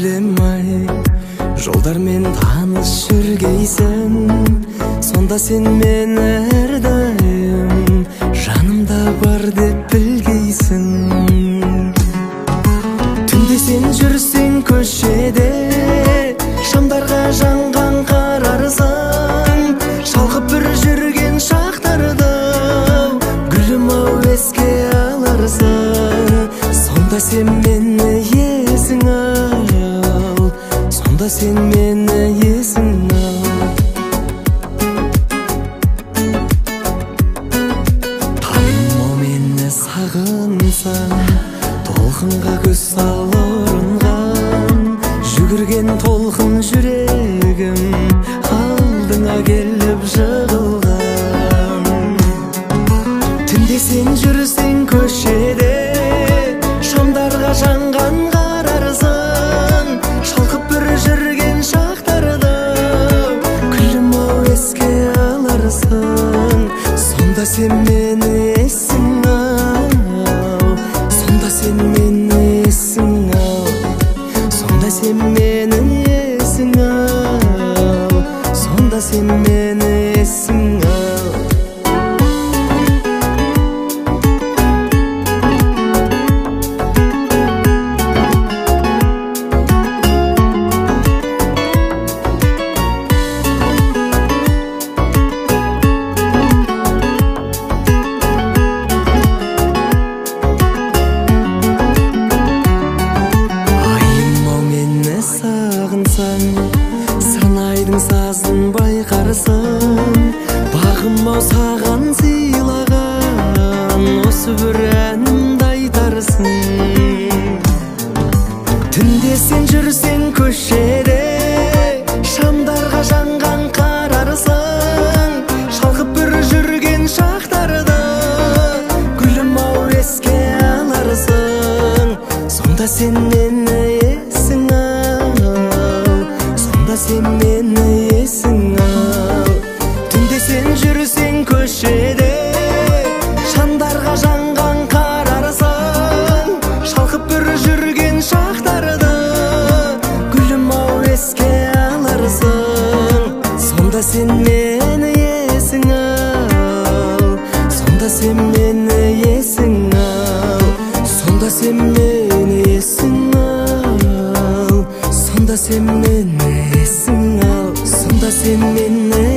элем ай, жолдармен таныш жүргейсің, сонда сен мен әрдайым жанымда бар деп білгейсің. Түнде сен жүрсең көшеде, шамдарға жанған қарарсың, шалқып бір жүрген шақтарды гүлім ау еске аларсың. Сонда сен мені есің ал, сонда сен мені есің ал. Таным ау мені сағынсаң, толқынға көз сал ұрынған, жүгірген толқын жүрегім алдыңа келіп жығылған. Түнде сен жүрсең көшеде, шамдарға жанған қарарсың, шалқып бір жүрген шақтарды күлім ау еске аларсың. Сонда сен мені есің ал, сонда сен мені есің ал, сонда сен мені есің ал, сонда сен мені есің ал. Сырнайдың сазын байқарсың, бағым ау саған сыйлаған осы бір әнімді айтарсың. Түнде сен жүрсең көшеде, шамдарға жанған қарарсың, шалқып бір жүрген шақтарды гүлім ау еске аларсың. Сонда сен мені есің ал, сонда сен мені есің ал. Түнде сен жүрсең көшеде, шамдарға жанған қарарсың, шалқып бір жүрген шақтарды гүлім ау еске аларсың. Сонда сен мені есің ал, сонда сен мені есің ал, сонда сен мені есің ал, сонда сен мені есің ал, сонда сен мені